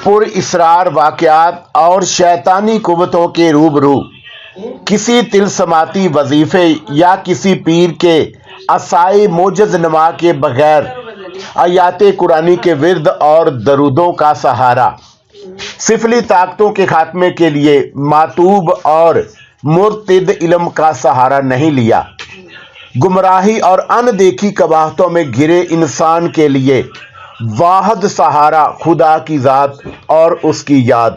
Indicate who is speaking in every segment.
Speaker 1: پر اسرار واقعات اور شیطانی قوتوں کے روبرو کسی طلسماتی وظیفے یا کسی پیر کے عصائے موجز نما کے بغیر آیات قرآنی کے ورد اور درودوں کا سہارا، سفلی طاقتوں کے خاتمے کے لیے ماتوب اور مرتد علم کا سہارا نہیں لیا، گمراہی اور اندیکھی قباحتوں میں گرے انسان کے لیے واحد سہارا خدا کی ذات اور اس کی یاد۔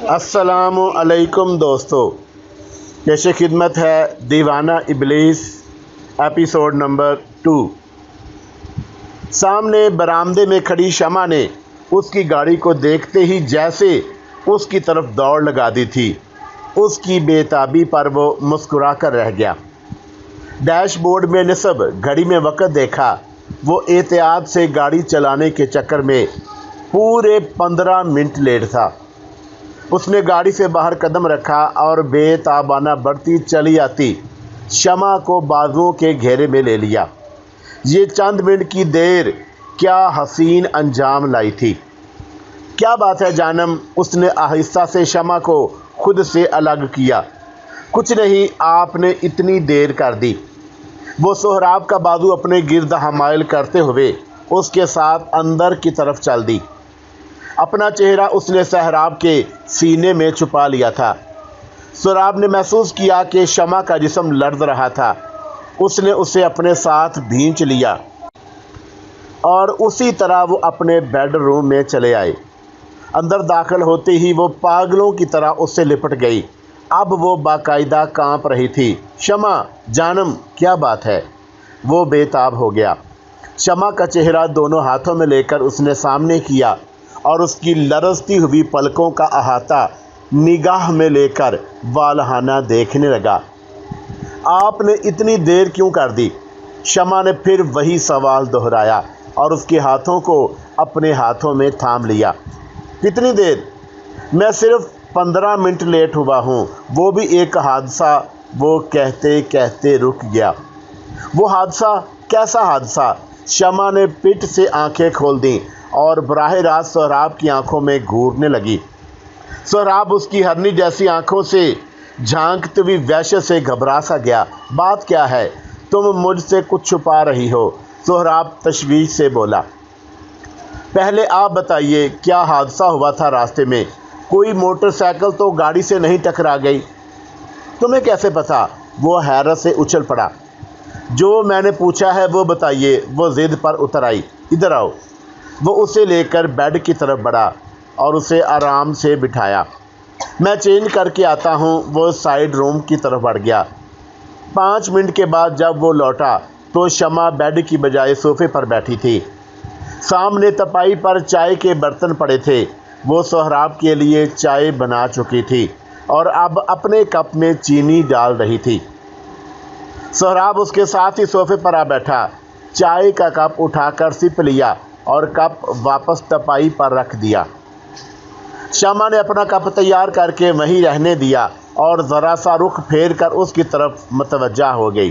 Speaker 1: السلام علیکم دوستو، پیش خدمت ہے دیوانہ ابلیس ایپیسوڈ نمبر 2۔ سامنے برآمدے میں کھڑی شمع نے اس کی گاڑی کو دیکھتے ہی جیسے اس کی طرف دوڑ لگا دی تھی، اس کی بے تابی پر وہ مسکرا کر رہ گیا۔ ڈیش بورڈ میں نصب گھڑی میں وقت دیکھا، وہ احتیاط سے گاڑی چلانے کے چکر میں پورے 15 منٹ لیٹ تھا۔ اس نے گاڑی سے باہر قدم رکھا اور بے تابانہ بڑھتی چلی آتی شمع کو بازوؤں کے گھیرے میں لے لیا۔ یہ چند منٹ کی دیر کیا حسین انجام لائی تھی۔ کیا بات ہے جانم، اس نے آہستہ سے شمع کو خود سے الگ کیا۔ کچھ نہیں، آپ نے اتنی دیر کر دی۔ وہ سہراب کا بازو اپنے گرد حمائل کرتے ہوئے اس کے ساتھ اندر کی طرف چل دی۔ اپنا چہرہ اس نے سہراب کے سینے میں چھپا لیا تھا۔ سہراب نے محسوس کیا کہ شمع کا جسم لرز رہا تھا۔ اس نے اسے اپنے ساتھ بھینچ لیا اور اسی طرح وہ اپنے بیڈ روم میں چلے آئے۔ اندر داخل ہوتے ہی وہ پاگلوں کی طرح اس سے لپٹ گئی۔ اب وہ باقاعدہ کانپ رہی تھی۔ شمع جانم، کیا بات ہے؟ وہ بے تاب ہو گیا۔ شمع کا چہرہ دونوں ہاتھوں میں لے کر اس نے سامنے کیا اور اس کی لرزتی ہوئی پلکوں کا احاطہ نگاہ میں لے کر والہانہ دیکھنے لگا۔ آپ نے اتنی دیر کیوں کر دی؟ شمع نے پھر وہی سوال دہرایا اور اس کے ہاتھوں کو اپنے ہاتھوں میں تھام لیا۔ کتنی دیر؟ میں صرف 15 منٹ لیٹ ہوا ہوں، وہ بھی ایک حادثہ، وہ کہتے کہتے رک گیا۔ وہ حادثہ؟ کیسا حادثہ؟ شمع نے پٹ سے آنکھیں کھول دیں اور براہ راست سہراب کی آنکھوں میں گھورنے لگی۔ سہراب اس کی ہرنی جیسی آنکھوں سے جھانکتی ہوئی وحشت سے گھبرا سا گیا۔ بات کیا ہے؟ تم مجھ سے کچھ چھپا رہی ہو، سہراب تشویش سے بولا۔ پہلے آپ بتائیے، کیا حادثہ ہوا تھا راستے میں؟ کوئی موٹر سائیکل تو گاڑی سے نہیں ٹکرا گئی؟ تمہیں کیسے پتا؟ وہ حیرت سے اچھل پڑا۔ جو میں نے پوچھا ہے وہ بتائیے، وہ ضد پر اتر آئی۔ ادھر آؤ۔ وہ اسے لے کر بیڈ کی طرف بڑھا اور اسے آرام سے بٹھایا۔ میں چینج کر کے آتا ہوں۔ وہ سائیڈ روم کی طرف بڑھ گیا۔ 5 منٹ کے بعد جب وہ لوٹا تو شمع بیڈ کی بجائے صوفے پر بیٹھی تھی۔ سامنے تپائی پر چائے کے برتن پڑے تھے۔ وہ سہراب کے لیے چائے بنا چکی تھی اور اب اپنے کپ میں چینی ڈال رہی تھی۔ سہراب اس کے ساتھ ہی صوفے پر آ بیٹھا، چائے کا کپ اٹھا کر سپ لیا اور کپ واپس تپائی پر رکھ دیا۔ شمع نے اپنا کپ تیار کر کے وہیں رہنے دیا اور ذرا سا رخ پھیر کر اس کی طرف متوجہ ہو گئی۔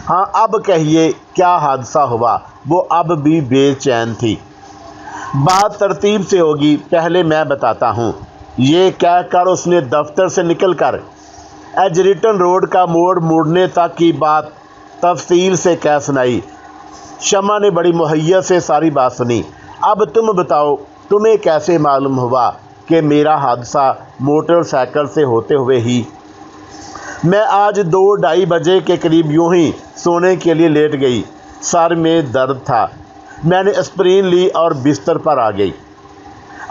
Speaker 1: ہاں اب کہیے، کیا حادثہ ہوا؟ وہ اب بھی بے چین تھی۔ بات ترتیب سے ہوگی، پہلے میں بتاتا ہوں۔ یہ کہہ کر اس نے دفتر سے نکل کر ایجریٹن روڈ کا موڑ موڑنے تک کی بات تفصیل سے کہہ سنائی۔ شمع نے بڑی مہیّت سے ساری بات سنی۔ اب تم بتاؤ، تمہیں کیسے معلوم ہوا کہ میرا حادثہ موٹر سائیکل سے ہوتے ہوئے ہی؟ میں آج 2-2:30 بجے کے قریب یوں ہی سونے کے لیے لیٹ گئی۔ سر میں درد تھا، میں نے اسپرین لی اور بستر پر آ گئی۔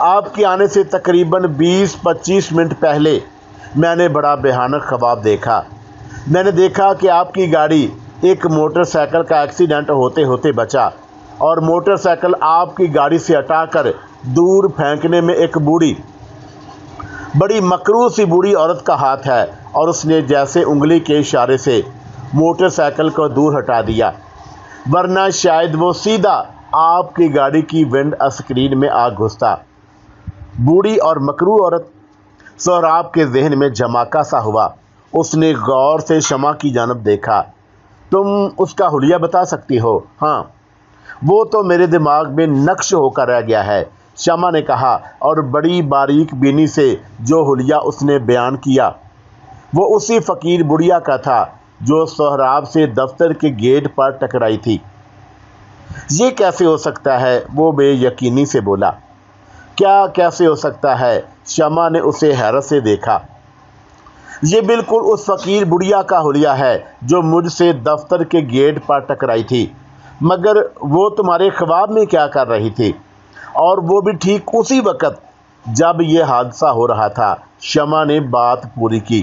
Speaker 1: آپ کے آنے سے تقریباً 20-25 منٹ پہلے میں نے بڑا بھیانک خواب دیکھا۔ میں نے دیکھا کہ آپ کی گاڑی ایک موٹر سائیکل کا ایکسیڈنٹ ہوتے ہوتے بچا اور موٹر سائیکل آپ کی گاڑی سے ہٹا کر دور پھینکنے میں ایک بڑی مکروہ سی بوڑھی عورت کا ہاتھ ہے اور اس نے جیسے انگلی کے اشارے سے موٹر سائیکل کو دور ہٹا دیا، ورنہ شاید وہ سیدھا آپ کی گاڑی کی ونڈ اسکرین میں آ گھستا۔ بوڑھی اور مکروہ عورت؟ سہراب کے ذہن میں جھماکا سا ہوا۔ اس نے غور سے شمع کی جانب دیکھا۔ تم اس کا حلیہ بتا سکتی ہو؟ ہاں، وہ تو میرے دماغ میں نقش ہو کر رہ گیا ہے، شمع نے کہا، اور بڑی باریک بینی سے جو حلیہ اس نے بیان کیا وہ اسی فقیر بڑھیا کا تھا جو سہراب سے دفتر کے گیٹ پر ٹکرائی تھی۔ یہ کیسے ہو سکتا ہے؟ وہ بے یقینی سے بولا۔ کیا کیسے ہو سکتا ہے؟ شمع نے اسے حیرت سے دیکھا۔ یہ بالکل اس فقیر بڑھیا کا حلیہ ہے جو مجھ سے دفتر کے گیٹ پر ٹکرائی تھی، مگر وہ تمہارے خواب میں کیا کر رہی تھی؟ اور وہ بھی ٹھیک اسی وقت جب یہ حادثہ ہو رہا تھا۔ شمع نے بات پوری کی۔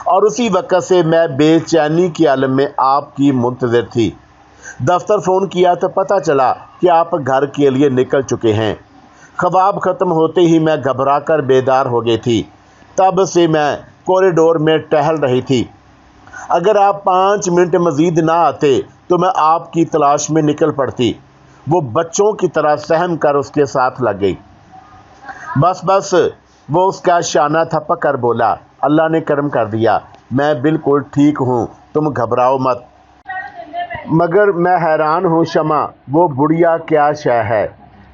Speaker 1: اور اسی وقت سے میں بے چینی کے عالم میں آپ کی منتظر تھی۔ دفتر فون کیا تو پتہ چلا کہ آپ گھر کے لیے نکل چکے ہیں۔ خواب ختم ہوتے ہی میں گھبرا کر بیدار ہو گئی تھی۔ تب سے میں کوریڈور میں ٹہل رہی تھی۔ اگر آپ 5 منٹ مزید نہ آتے تو میں آپ کی تلاش میں نکل پڑتی۔ وہ بچوں کی طرح سہم کر اس کے ساتھ لگ گئی۔ بس وہ اس کا شانہ تھپک کر بولا، اللہ نے کرم کر دیا، میں بالکل ٹھیک ہوں، تم گھبراؤ مت۔ مگر میں حیران ہوں شمع، وہ بڑھیا کیا شے ہے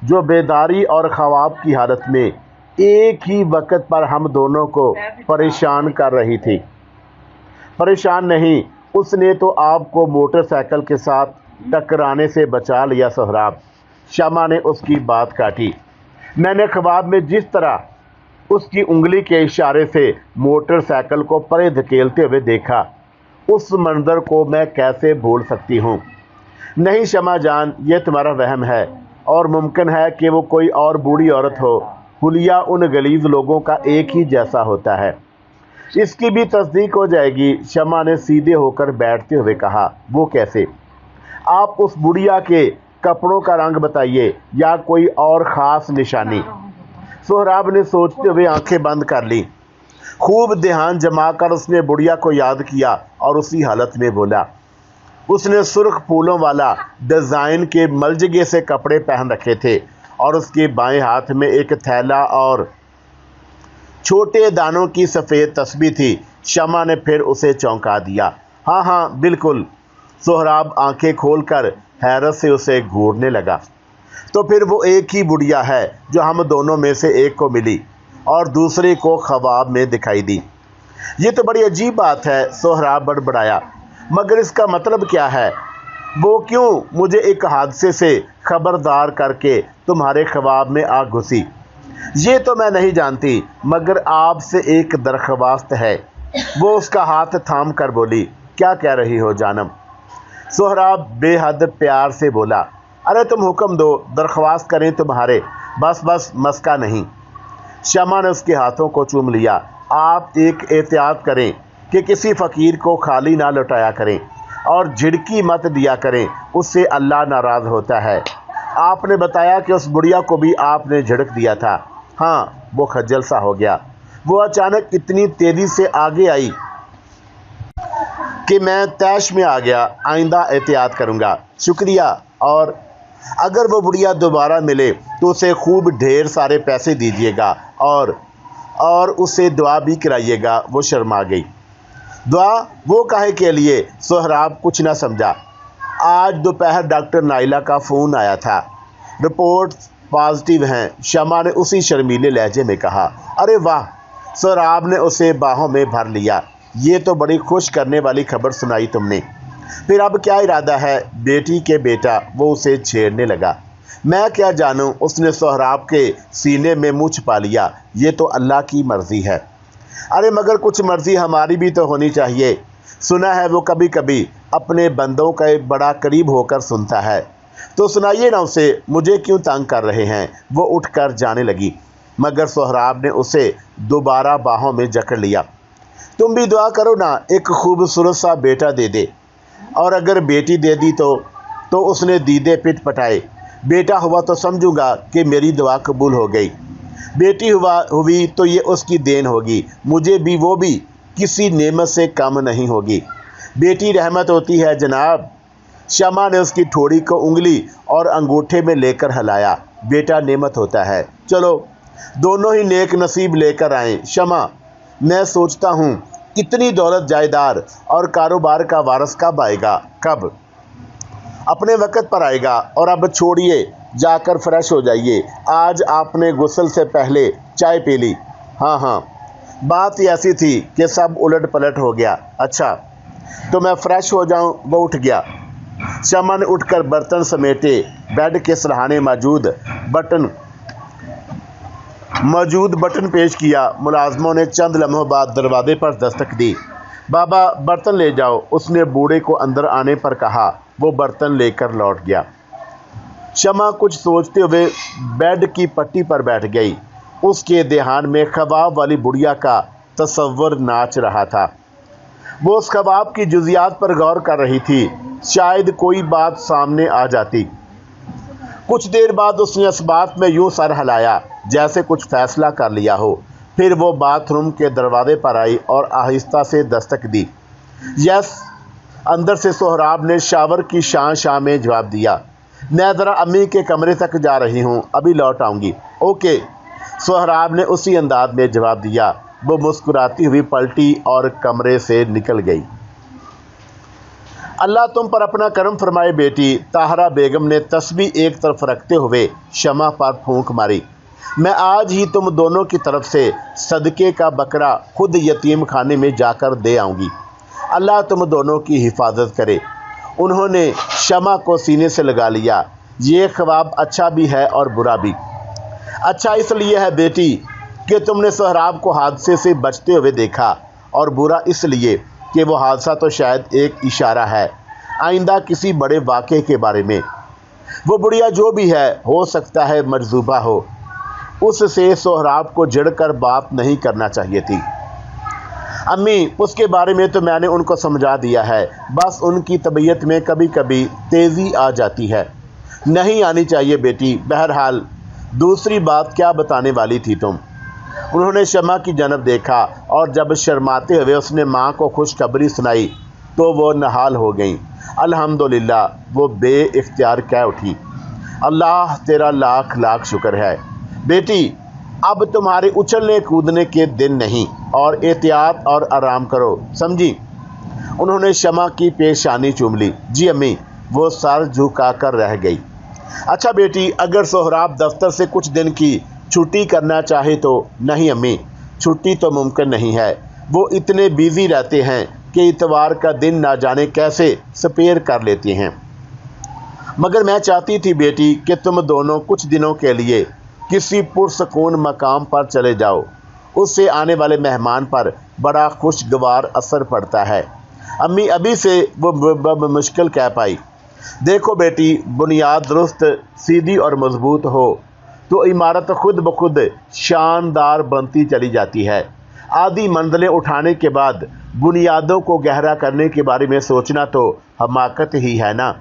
Speaker 1: جو بیداری اور خواب کی حالت میں ایک ہی وقت پر ہم دونوں کو پریشان کر رہی تھی۔ پریشان نہیں، اس نے تو آپ کو موٹر سائیکل کے ساتھ ٹکرانے سے بچا لیا سہراب۔ شمع نے اس کی بات کاٹی۔ میں نے خواب میں جس طرح اس کی انگلی کے اشارے سے موٹر سائیکل کو پرے دھکیلتے ہوئے دیکھا، اس منظر کو میں کیسے بھول سکتی ہوں؟ نہیں شمع جان، یہ تمہارا وہم ہے، اور ممکن ہے کہ وہ کوئی اور بوڑھی عورت ہو۔ حلیہ ان غلیظ لوگوں کا ایک ہی جیسا ہوتا ہے۔ اس کی بھی تصدیق ہو جائے گی، شمع نے سیدھے ہو کر بیٹھتے ہوئے کہا۔ وہ کیسے؟ آپ اس بڑھیا کے کپڑوں کا رنگ بتائیے یا کوئی اور خاص نشانی۔ سہراب نے سوچتے ہوئے آنکھیں بند کر لی۔ خوب دھیان جما کر اس نے بڑھیا کو یاد کیا اور اسی حالت میں بولا۔ اس نے سرخ پھولوں والا ڈیزائن کے ملجگے سے کپڑے پہن رکھے تھے اور اس کے بائیں ہاتھ میں ایک تھیلا اور چھوٹے دانوں کی سفید تسبیح تھی۔ شمع نے پھر اسے چونکا دیا۔ ہاں بالکل۔ سہراب آنکھیں کھول کر حیرت سے اسے گھورنے لگا۔ تو پھر وہ ایک ہی بڑھیا ہے جو ہم دونوں میں سے ایک کو ملی اور دوسرے کو خواب میں دکھائی دی۔ یہ تو بڑی عجیب بات ہے، سہراب بڑبڑایا، مگر اس کا مطلب کیا ہے؟ وہ کیوں مجھے ایک حادثے سے خبردار کر کے تمہارے خواب میں آ گھسی؟ یہ تو میں نہیں جانتی، مگر آپ سے ایک درخواست ہے۔ وہ اس کا ہاتھ تھام کر بولی۔ کیا کہہ رہی ہو جانم؟ سہراب بے حد پیار سے بولا۔ ارے تم حکم دو، درخواست کریں تمہارے، بس مسکا نہیں۔ شمع نے اس کے ہاتھوں کو چوم لیا۔ آپ ایک احتیاط کریں کہ کسی فقیر کو خالی نہ لوٹایا کریں اور جھڑکی مت دیا کریں، اس سے اللہ ناراض ہوتا ہے۔ آپ نے بتایا کہ اس بڑھیا کو بھی آپ نے جھڑک دیا تھا۔ ہاں، وہ خجل سا ہو گیا۔ وہ اچانک اتنی تیزی سے آگے آئی کہ میں طیش میں آ گیا۔ آئندہ احتیاط کروں گا، شکریہ۔ اور اگر وہ بڑھیا دوبارہ ملے تو اسے خوب ڈھیر سارے پیسے دیجیے گا اور اسے دعا بھی کرائیے گا۔ وہ شرما گئی۔ دعا؟ وہ کاہے کے لیے؟ سہراب کچھ نہ سمجھا۔ آج دوپہر ڈاکٹر نائلہ کا فون آیا تھا، رپورٹ پازیٹیو ہیں، شمع نے اسی شرمیلے لہجے میں کہا۔ ارے واہ! سہراب نے اسے باہوں میں بھر لیا۔ یہ تو بڑی خوش کرنے والی خبر سنائی تم نے۔ پھر اب کیا ارادہ ہے بیٹی کے بیٹا؟ وہ اسے چھیڑنے لگا۔ میں کیا جانوں؟ اس نے سہراب کے سینے میں منہ چھپا لیا۔ یہ تو اللہ کی مرضی ہے۔ ارے مگر کچھ مرضی ہماری بھی تو ہونی چاہیے۔ سنا ہے وہ کبھی کبھی اپنے بندوں کا بڑا قریب ہو کر سنتا ہے، تو سنائیے نا اسے، مجھے کیوں تنگ کر رہے ہیں؟ وہ اٹھ کر جانے لگی، مگر سہراب نے اسے دوبارہ باہوں میں جکڑ لیا۔ تم بھی دعا کرو نا، ایک خوبصورت سا بیٹا دے دے، اور اگر بیٹی دے دی تو اس نے دیدے پٹ پٹائے۔ بیٹا ہوا تو سمجھوں گا کہ میری دعا قبول ہو گئی، بیٹی ہوئی تو یہ اس کی دین ہوگی، مجھے بھی وہ بھی کسی نعمت سے کم نہیں ہوگی۔ بیٹی رحمت ہوتی ہے جناب۔ شمع نے اس کی ٹھوڑی کو انگلی اور انگوٹھے میں لے کر ہلایا۔ بیٹا نعمت ہوتا ہے، چلو دونوں ہی نیک نصیب لے کر آئیں۔ شمع، میں سوچتا ہوں اتنی دولت جائیداد اور کاروبار کا وارث کب آئے گا؟ کب؟ اپنے وقت پر آئے گا۔ اور اب چھوڑیے، جا کر فریش ہو جائیے، آج آپ نے غسل سے پہلے چائے پی لی؟ ہاں۔ بات ہی ایسی تھی کہ سب الٹ پلٹ ہو گیا۔ اچھا تو میں فریش ہو جاؤں؟ وہ اٹھ گیا۔ شمع نے اٹھ کر برتن سمیٹے، بیڈ کے سرہانے موجود بٹن پیش کیا۔ ملازموں نے چند لمحوں بعد دروازے پر دستک دی۔ بابا برتن لے جاؤ، اس نے بوڑھے کو اندر آنے پر کہا۔ وہ برتن لے کر لوٹ گیا۔ شمع کچھ سوچتے ہوئے بیڈ کی پٹی پر بیٹھ گئی۔ اس کے دھیان میں خواب والی بڑھیا کا تصور ناچ رہا تھا۔ وہ اس خواب کی جزیات پر غور کر رہی تھی۔ شاید کوئی بات سامنے آ جاتی۔ کچھ دیر بعد اس نے اس بات میں یوں سر ہلایا جیسے کچھ فیصلہ کر لیا ہو۔ پھر وہ باتھ روم کے دروازے پر آئی اور آہستہ سے دستک دی۔ یس، اندر سے سہراب نے شاور کی شاں میں جواب دیا۔ میں ذرا امی کے کمرے تک جا رہی ہوں، ابھی لوٹ آؤں گی۔ اوکے، سہراب نے اسی انداز میں جواب دیا۔ وہ مسکراتی ہوئی پلٹی اور کمرے سے نکل گئی۔ اللہ تم پر اپنا کرم فرمائے بیٹی، طاہرہ بیگم نے تسبیح ایک طرف رکھتے ہوئے شمع پر پھونک ماری۔ میں آج ہی تم دونوں کی طرف سے صدقے کا بکرا خود یتیم خانے میں جا کر دے آؤں گی۔ اللہ تم دونوں کی حفاظت کرے۔ انہوں نے شمع کو سینے سے لگا لیا۔ یہ خواب اچھا بھی ہے اور برا بھی۔ اچھا اس لیے ہے بیٹی کہ تم نے سہراب کو حادثے سے بچتے ہوئے دیکھا، اور برا اس لیے کہ وہ حادثہ تو شاید ایک اشارہ ہے آئندہ کسی بڑے واقعے کے بارے میں۔ وہ بڑھیا جو بھی ہے، ہو سکتا ہے مجذوبہ ہو۔ اس سے سہراب کو جڑ کر بات نہیں کرنا چاہیے تھی۔ امی، اس کے بارے میں تو میں نے ان کو سمجھا دیا ہے، بس ان کی طبیعت میں کبھی کبھی تیزی آ جاتی ہے۔ نہیں آنی چاہیے بیٹی۔ بہرحال دوسری بات کیا بتانے والی تھی تم؟ انہوں نے شمع کی جانب دیکھا، اور جب شرماتے ہوئے اس نے ماں کو خوشخبری سنائی تو وہ نہال ہو گئیں۔ الحمدللہ، وہ بے اختیار کہہ اٹھی۔ اللہ تیرا لاکھ لاکھ شکر ہے بیٹی، اب تمہارے اچھلنے کودنے کے دن نہیں، اور احتیاط اور آرام کرو، سمجھی؟ انہوں نے شمع کی پیشانی چوم لی۔ جی امی، وہ سر جھکا کر رہ گئی۔ اچھا بیٹی، اگر سہراب دفتر سے کچھ دن کی چھٹی کرنا چاہے تو؟ نہیں امی، چھٹی تو ممکن نہیں ہے، وہ اتنے بیزی رہتے ہیں کہ اتوار کا دن نہ جانے کیسے سپیر کر لیتے ہیں۔ مگر میں چاہتی تھی بیٹی کہ تم دونوں کچھ دنوں کے لیے کسی پرسکون مقام پر چلے جاؤ، اس سے آنے والے مہمان پر بڑا خوشگوار اثر پڑتا ہے۔ امی ابھی سے وہ مشکل کہہ پائی۔ دیکھو بیٹی، بنیاد درست، سیدھی اور مضبوط ہو تو عمارت خود بخود شاندار بنتی چلی جاتی ہے۔ آدھی منزلیں اٹھانے کے بعد بنیادوں کو گہرا کرنے کے بارے میں سوچنا تو حماقت ہی ہے نا۔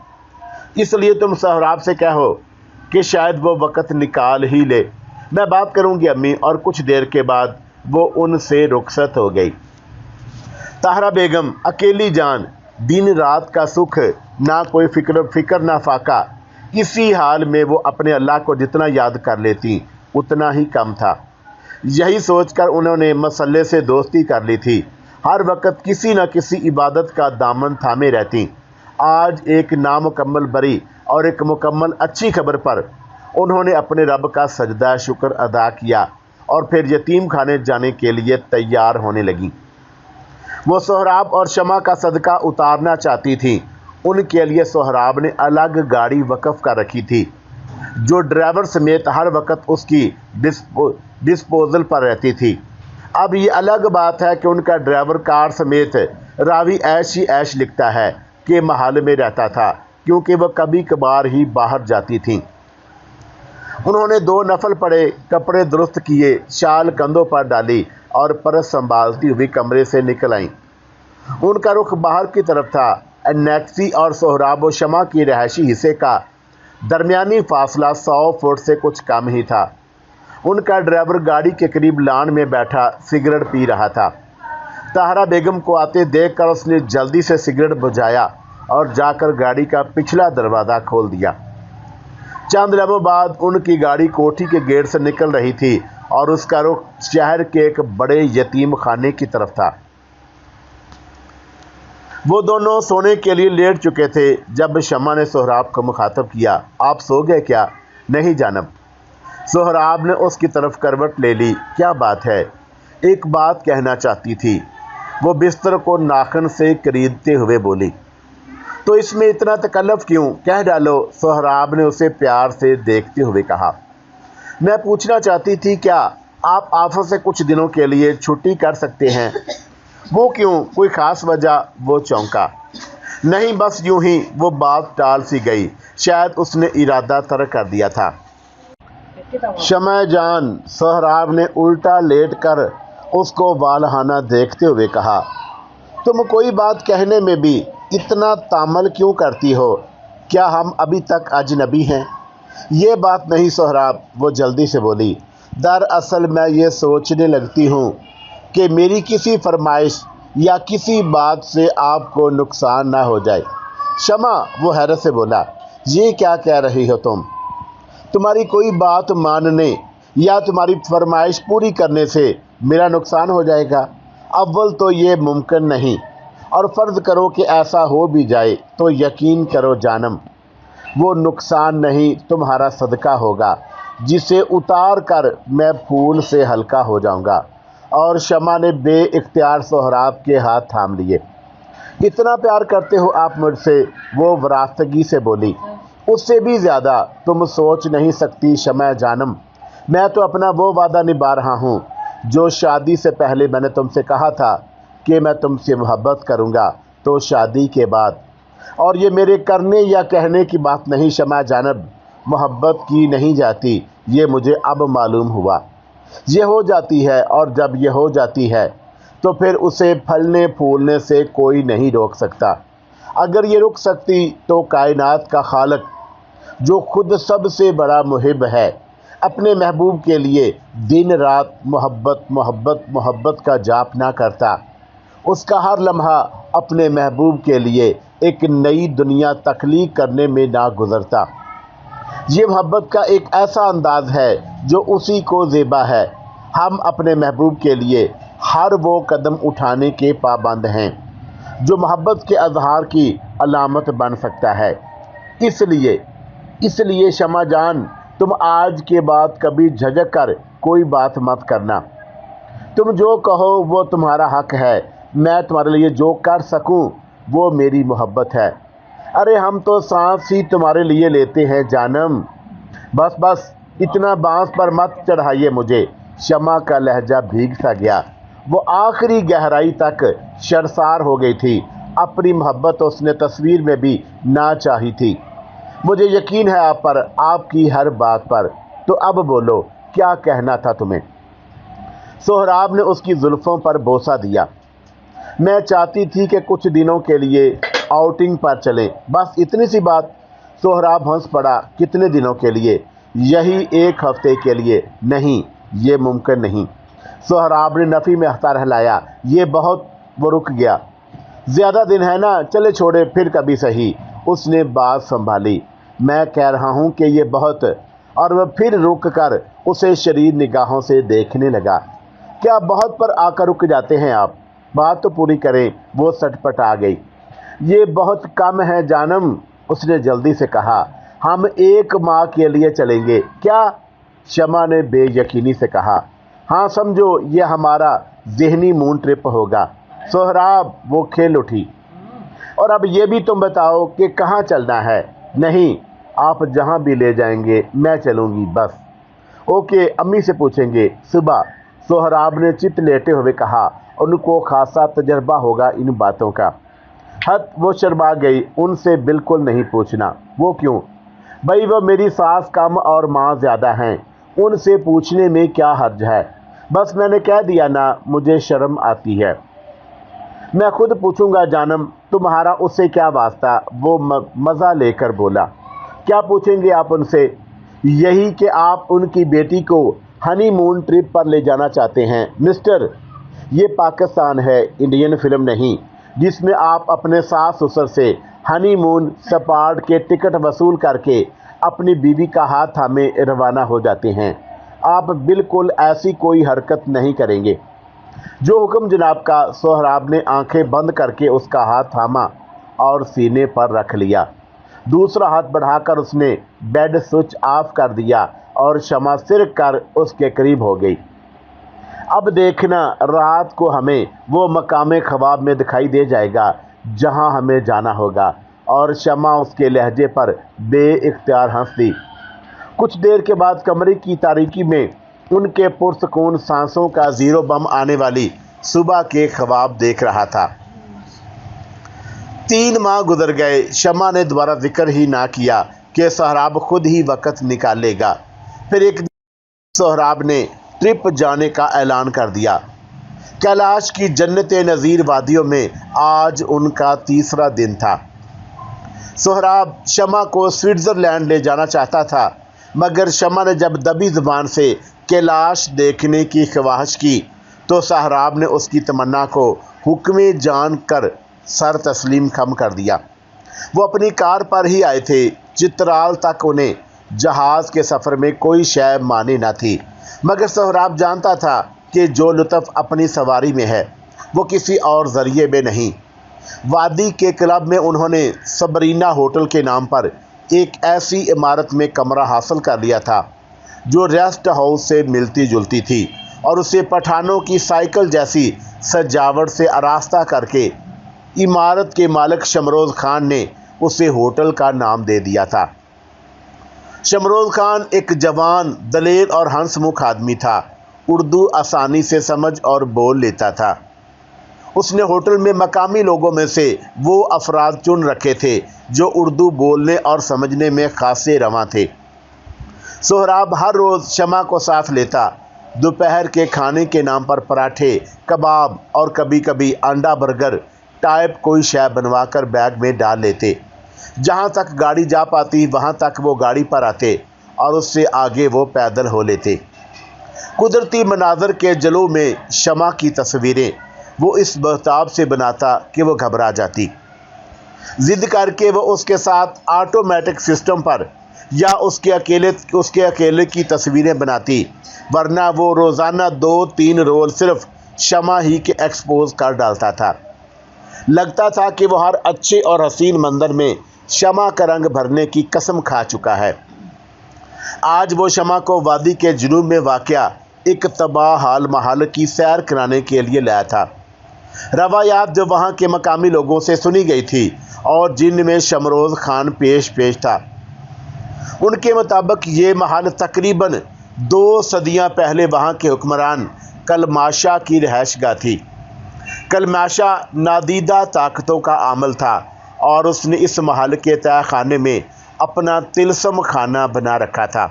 Speaker 1: اس لیے تم سہراب سے کہو کہ شاید وہ وقت نکال ہی لے۔ میں بات کروں گی امی۔ اور کچھ دیر کے بعد وہ ان سے رخصت ہو گئی۔ طاہرہ بیگم اکیلی جان، دن رات کا سکھ، نہ کوئی فکر نہ فاقہ، اسی حال میں وہ اپنے اللہ کو جتنا یاد کر لیتی اتنا ہی کم تھا۔ یہی سوچ کر انہوں نے مسلح سے دوستی کر لی تھی۔ ہر وقت کسی نہ کسی عبادت کا دامن تھامے رہتی۔ آج ایک نامکمل بری اور ایک مکمل اچھی خبر پر انہوں نے اپنے رب کا سجدہ شکر ادا کیا، اور پھر یتیم خانے جانے کے لیے تیار ہونے لگیں۔ وہ سہراب اور شمع کا صدقہ اتارنا چاہتی تھیں۔ ان کے لیے سہراب نے الگ گاڑی وقف کر رکھی تھی، جو ڈرائیور سمیت ہر وقت اس کی ڈسپوزل پر رہتی تھی۔ اب یہ الگ بات ہے کہ ان کا ڈرائیور کار سمیت راوی ایش ہی ایش لکھتا ہے کہ محل میں رہتا تھا، کیونکہ وہ کبھی کبھار ہی باہر جاتی تھیں۔ انہوں نے 2 نفل پڑے، کپڑے درست کیے، شال کندھوں پر ڈالی اور پرس سنبھالتی ہوئی کمرے سے نکل آئیں۔ ان کا رخ باہر کی طرف تھا۔ انیکسی اور سہراب و شمع کی رہائشی حصے کا درمیانی فاصلہ 100 فٹ سے کچھ کم ہی تھا۔ ان کا ڈرائیور گاڑی کے قریب لان میں بیٹھا سگریٹ پی رہا تھا۔ طاہرہ بیگم کو آتے دیکھ کر اس نے جلدی سے سگریٹ بجھایا اور جا کر گاڑی کا پچھلا دروازہ کھول دیا۔ چند لمحوں بعد ان کی گاڑی کوٹھی کے گیٹ سے نکل رہی تھی، اور اس کا رخ شہر کے ایک بڑے یتیم خانے کی طرف تھا۔ وہ دونوں سونے کے لیے لیٹ چکے تھے جب شمع نے سہراب کو مخاطب کیا، آپ سو گئے کیا؟ نہیں جانب۔ سہراب نے اس کی طرف کروٹ لے لی، کیا بات ہے؟ ایک بات کہنا چاہتی تھی۔ وہ بستر کو ناخن سے کریدتے ہوئے بولی۔ تو اس میں اتنا تکلف کیوں؟ کہہ ڈالو، سہراب نے اسے پیار سے دیکھتے ہوئے کہا۔ میں پوچھنا چاہتی تھی کیا آپ آفس سے کچھ دنوں کے لیے چھٹی کر سکتے ہیں؟ وہ کیوں؟ کوئی خاص وجہ؟ وہ چونکا۔ نہیں، بس یوں ہی۔ وہ بات ٹال سی گئی، شاید اس نے ارادہ ترک کر دیا تھا۔ شمع جان، سہراب نے الٹا لیٹ کر اس کو والہانہ دیکھتے ہوئے کہا، تم کوئی بات کہنے میں بھی اتنا تامل کیوں کرتی ہو؟ کیا ہم ابھی تک اجنبی ہیں؟ یہ بات نہیں سہراب، وہ جلدی سے بولی۔ دراصل میں یہ سوچنے لگتی ہوں کہ میری کسی فرمائش یا کسی بات سے آپ کو نقصان نہ ہو جائے۔ شمع، وہ حیرت سے بولا، یہ کیا کہہ رہی ہو تم؟ تمہاری کوئی بات ماننے یا تمہاری فرمائش پوری کرنے سے میرا نقصان ہو جائے گا؟ اول تو یہ ممکن نہیں، اور فرض کرو کہ ایسا ہو بھی جائے تو یقین کرو جانم، وہ نقصان نہیں تمہارا صدقہ ہوگا جسے اتار کر میں پھول سے ہلکا ہو جاؤں گا۔ اور شمع نے بے اختیار سہراب کے ہاتھ تھام لیے۔ اتنا پیار کرتے ہو آپ مجھ سے؟ وہ وراستگی سے بولی۔ اس سے بھی زیادہ تم سوچ نہیں سکتی شمع جانم، میں تو اپنا وہ وعدہ نبھا رہا ہوں جو شادی سے پہلے میں نے تم سے کہا تھا کہ میں تم سے محبت کروں گا، تو شادی کے بعد۔ اور یہ میرے کرنے یا کہنے کی بات نہیں شمع جانب، محبت کی نہیں جاتی، یہ مجھے اب معلوم ہوا۔ یہ ہو جاتی ہے، اور جب یہ ہو جاتی ہے تو پھر اسے پھلنے پھولنے سے کوئی نہیں روک سکتا۔ اگر یہ رک سکتی تو کائنات کا خالق، جو خود سب سے بڑا محب ہے، اپنے محبوب کے لیے دن رات محبت محبت محبت کا جاپ نہ کرتا، اس کا ہر لمحہ اپنے محبوب کے لیے ایک نئی دنیا تخلیق کرنے میں نہ گزرتا۔ یہ محبت کا ایک ایسا انداز ہے جو اسی کو زیبا ہے۔ ہم اپنے محبوب کے لیے ہر وہ قدم اٹھانے کے پابند ہیں جو محبت کے اظہار کی علامت بن سکتا ہے۔ اس لیے شمع جان، تم آج کے بعد کبھی جھجک کر کوئی بات مت کرنا۔ تم جو کہو وہ تمہارا حق ہے، میں تمہارے لیے جو کر سکوں وہ میری محبت ہے۔ ارے ہم تو سانس ہی تمہارے لیے لیتے ہیں جانم۔ بس بس، اتنا بانس پر مت چڑھائیے مجھے۔ شمع کا لہجہ بھیگ سا گیا، وہ آخری گہرائی تک شرسار ہو گئی تھی۔ اپنی محبت اس نے تصویر میں بھی نہ چاہی تھی۔ مجھے یقین ہے آپ پر، آپ کی ہر بات پر۔ تو اب بولو، کیا کہنا تھا تمہیں؟ سہراب نے اس کی زلفوں پر بوسہ دیا۔ میں چاہتی تھی کہ کچھ دنوں کے لیے آؤٹنگ پر چلیں، بس اتنی سی بات۔ سہراب ہنس پڑا۔ کتنے دنوں کے لیے؟ یہی 1 ہفتے کے لیے۔ نہیں، یہ ممکن نہیں۔ سہراب نے نفی میں ہتھا ہلایا۔ یہ بہت۔ وہ رک گیا۔ زیادہ دن ہے نا، چلے چھوڑے، پھر کبھی صحیح۔ اس نے بات سنبھالی۔ میں کہہ رہا ہوں کہ یہ بہت۔ اور وہ پھر رک کر اسے شریر نگاہوں سے دیکھنے لگا۔ کیا بہت پر آ کر رک جاتے ہیں آپ؟ بات تو پوری کریں۔ وہ سٹ پٹ آ گئی۔ یہ بہت کم ہے جانم، اس نے جلدی سے کہا۔ ہم 1 ماہ کے لیے چلیں گے۔ کیا؟ شمع نے بے یقینی سے کہا۔ ہاں سمجھو، یہ ہمارا ذہنی مون ٹرپ ہوگا۔ سہراب، وہ کھل اٹھی۔ اور اب یہ بھی تم بتاؤ کہ کہاں چلنا ہے؟ نہیں، آپ جہاں بھی لے جائیں گے میں چلوں گی، بس۔ اوکے، امی سے پوچھیں گے صبح، سہراب نے چت لیتے ہوئے کہا۔ ان کو خاصا تجربہ ہوگا ان باتوں کا۔ وہ شرما گئی۔ ان سے بالکل نہیں پوچھنا۔ وہ کیوں؟ بھائی وہ میری ساس کم اور ماں زیادہ ہیں، ان سے پوچھنے میں کیا حرج ہے؟ بس میں نے کہہ دیا نا، مجھے شرم آتی ہے۔ میں خود پوچھوں گا جانم، تمہارا اس سے کیا واسطہ؟ وہ مزہ لے کر بولا۔ کیا پوچھیں گے آپ ان سے؟ یہی کہ آپ ان کی بیٹی کو ہنی مون ٹرپ پر لے جانا چاہتے ہیں۔ مسٹر، یہ پاکستان ہے، انڈین فلم نہیں، جس میں آپ اپنے ساس سسر سے ہنی مون سپاٹ کے ٹکٹ وصول کر کے اپنی بیوی کا ہاتھ تھامے روانہ ہو جاتے ہیں۔ آپ بالکل ایسی کوئی حرکت نہیں کریں گے۔ جو حکم جناب کا۔ سہراب نے آنکھیں بند کر کے اس کا ہاتھ تھاما اور سینے پر رکھ لیا۔ دوسرا ہاتھ بڑھا کر اس نے بیڈ سوئچ آف کر دیا اور شمع سرک کر اس کے قریب ہو گئی۔ اب دیکھنا، رات کو ہمیں وہ مقام خواب میں دکھائی دے جائے گا جہاں ہمیں جانا ہوگا۔ اور شمع اس کے لہجے پر بے اختیار ہنس دی۔ کچھ دیر کے بعد کمرے کی تاریکی میں ان کے پرسکون سانسوں کا زیرو بم آنے والی صبح کے خواب دیکھ رہا تھا۔ 3 ماہ گزر گئے۔ شمع نے دوبارہ ذکر ہی نہ کیا کہ سہراب خود ہی وقت نکالے گا۔ پھر ایک دن سہراب نے ٹرپ جانے کا اعلان کر دیا۔ کیلاش کی جنت نظیر وادیوں میں آج ان کا تیسرا دن تھا۔ سہراب شمع کو سوئٹزرلینڈ لے جانا چاہتا تھا، مگر شمع نے جب دبی زبان سے کیلاش دیکھنے کی خواہش کی تو سہراب نے اس کی تمنا کو حکم جان کر سر تسلیم خم کر دیا۔ وہ اپنی کار پر ہی آئے تھے۔ چترال تک انہیں جہاز کے سفر میں کوئی شے مانی نہ تھی، مگر سہراب جانتا تھا کہ جو لطف اپنی سواری میں ہے وہ کسی اور ذریعے میں نہیں۔ وادی کے کلب میں انہوں نے سبرینا ہوٹل کے نام پر ایک ایسی عمارت میں کمرہ حاصل کر لیا تھا جو ریسٹ ہاؤس سے ملتی جلتی تھی، اور اسے پٹھانوں کی سائیکل جیسی سجاوٹ سے آراستہ کر کے عمارت کے مالک شمروز خان نے اسے ہوٹل کا نام دے دیا تھا۔ شمروز خان ایک جوان، دلیر اور ہنس مکھ آدمی تھا۔ اردو آسانی سے سمجھ اور بول لیتا تھا۔ اس نے ہوٹل میں مقامی لوگوں میں سے وہ افراد چن رکھے تھے جو اردو بولنے اور سمجھنے میں خاصے رواں تھے۔ سہراب ہر روز شمع کو ساتھ لیتا۔ دوپہر کے کھانے کے نام پر پراٹھے، کباب اور کبھی کبھی انڈا برگر ٹائپ کوئی شے بنوا کر بیگ میں ڈال لیتے۔ جہاں تک گاڑی جا پاتی وہاں تک وہ گاڑی پر آتے اور اس سے آگے وہ پیدل ہو لیتے۔ قدرتی مناظر کے جلوہ میں شمع کی تصویریں وہ اس بہتاب سے بناتا کہ وہ گھبرا جاتی۔ ضد کر کے وہ اس کے ساتھ آٹومیٹک سسٹم پر یا اس کے اکیلے کی تصویریں بناتی، ورنہ وہ روزانہ 2-3 رول صرف شمع ہی کے ایکسپوز کر ڈالتا تھا۔ لگتا تھا کہ وہ ہر اچھے اور حسین منظر میں شمع کا رنگ بھرنے کی قسم کھا چکا ہے۔ آج وہ شمع کو وادی کے جنوب میں واقع ایک تباہ حال محل کی سیر کرانے کے لیے لایا تھا۔ روایات جو وہاں کے مقامی لوگوں سے سنی گئی تھی اور جن میں شمروز خان پیش تھا، ان کے مطابق یہ محل تقریباً 2 صدیاں پہلے وہاں کے حکمران کلماشا کی رہائش گاہ تھی۔ کلماشا نادیدہ طاقتوں کا عامل تھا اور اس نے اس محل کے تہہ خانے میں اپنا طلسم خانہ بنا رکھا تھا،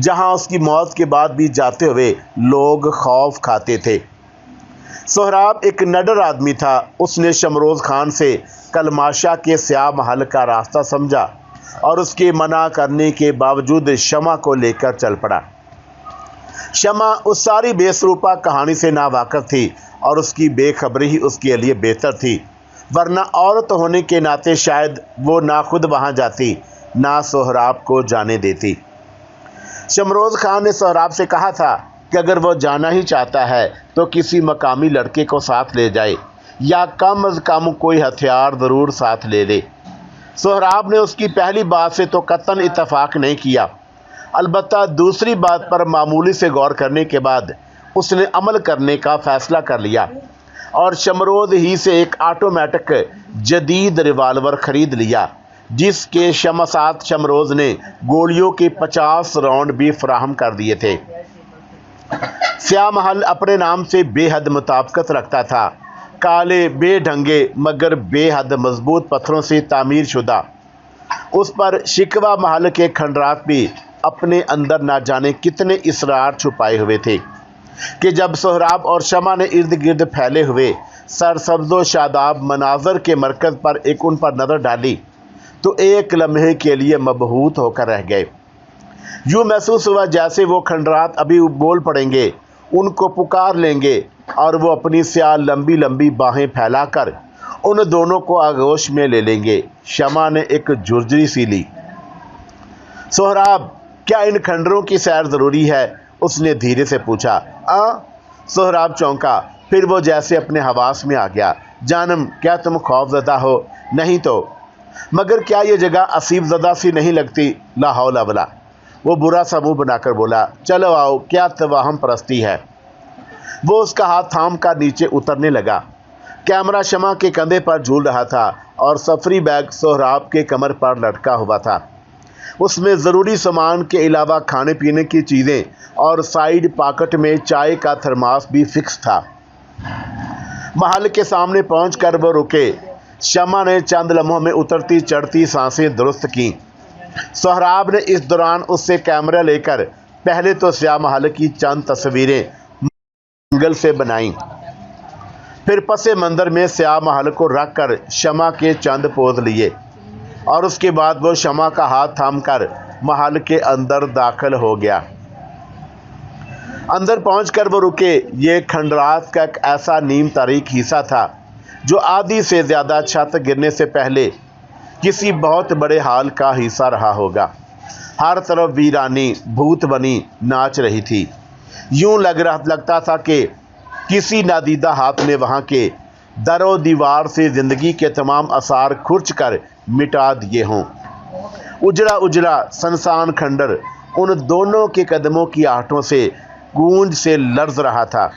Speaker 1: جہاں اس کی موت کے بعد بھی جاتے ہوئے لوگ خوف کھاتے تھے۔ سہراب ایک نڈر آدمی تھا۔ اس نے شمروز خان سے کلماشا کے سیاہ محل کا راستہ سمجھا اور اس کے منع کرنے کے باوجود شمع کو لے کر چل پڑا۔ شمع اس ساری بے سروپا کہانی سے ناواقف تھی اور اس کی بے خبری ہی اس کے لیے بہتر تھی، ورنہ عورت ہونے کے ناطے شاید وہ نہ خود وہاں جاتی نہ سہراب کو جانے دیتی۔ شمروز خان نے سہراب سے کہا تھا کہ اگر وہ جانا ہی چاہتا ہے تو کسی مقامی لڑکے کو ساتھ لے جائے یا کم از کم کوئی ہتھیار ضرور ساتھ لے لے۔ سہراب نے اس کی پہلی بات سے تو قطعاً اتفاق نہیں کیا، البتہ دوسری بات پر معمولی سے غور کرنے کے بعد اس نے عمل کرنے کا فیصلہ کر لیا اور شمروز ہی سے ایک آٹومیٹک جدید ریوالور خرید لیا، جس کے ساتھ شمروز نے گولیوں کے 50 راؤنڈ بھی فراہم کر دیے تھے۔ سیاہ محل اپنے نام سے بے حد مطابقت رکھتا تھا۔ کالے، بے ڈھنگے مگر بے حد مضبوط پتھروں سے تعمیر شدہ اس پر شکوہ محل کے کھنڈرات بھی اپنے اندر نہ جانے کتنے اسرار چھپائے ہوئے تھے کہ جب سہراب اور شمع نے ارد گرد پھیلے ہوئے سرسبز و شاداب مناظر کے مرکز پر ان پر نظر ڈالی تو ایک لمحے کے لیے مبہوت ہو کر رہ گئے۔ یوں محسوس ہوا جیسے وہ کھنڈرات ابھی بول پڑیں گے، ان کو پکار لیں گے اور وہ اپنی سیاہ لمبی لمبی باہیں پھیلا کر ان دونوں کو آغوش میں لے لیں گے۔ شمع نے ایک جھرجھری سی لی۔ سہراب، کیا ان کھنڈروں کی سیر ضروری ہے؟ اس نے دھیرے سے پوچھا۔ سہراب چونکا۔ پھر وہ جیسے اپنے حواس میں آ گیا۔ جانم کیا تم خوف زدہ ہو؟ نہیں تو مگر کیا یہ جگہ اسیب زدہ سی نہیں لگتی؟ لا حول ولا۔ وہ برا سا منہ بنا کر بولا، چلو آؤ، کیا توہم پرستی ہے۔ وہ اس کا ہاتھ تھام کر نیچے اترنے لگا۔ کیمرہ شمع کے کندھے پر جھول رہا تھا اور سفری بیگ سہراب کے کمر پر لٹکا ہوا تھا۔ اس میں ضروری سامان کے علاوہ کھانے پینے کی چیزیں اور سائیڈ پاکٹ میں چائے کا تھرماس بھی فکس تھا۔ محل کے سامنے پہنچ کر وہ رکے۔ شمع نے چند لمحوں میں اترتی چڑھتی سانسیں درست کیں۔ سہراب نے اس دوران اس سے کیمرہ لے کر پہلے تو سیاہ محل کی چند تصویریں اینگل سے بنائیں، پھر پس منظر میں سیاہ محل کو رکھ کر شمع کے چند پوز لیے، اور اس کے بعد وہ شمع کا ہاتھ تھام کر محل کے اندر داخل ہو گیا۔ اندر پہنچ کر وہ رکے۔ یہ کھنڈرات کا ایک ایسا نیم تاریک حصہ تھا جو آدھی سے زیادہ چھت گرنے سے پہلے کسی بہت بڑے ہال کا حصہ رہا ہوگا۔ ہر طرف ویرانی بھوت بنی ناچ رہی تھی۔ یوں لگتا تھا کہ کسی نادیدہ ہاتھ نے وہاں کے در و دیوار سے زندگی کے تمام آثار کھرچ کر مٹا دیے ہوں۔ اجڑا اجڑا سنسان کھنڈر ان دونوں کے قدموں کی آہٹوں سے گونج سے لرز رہا تھا۔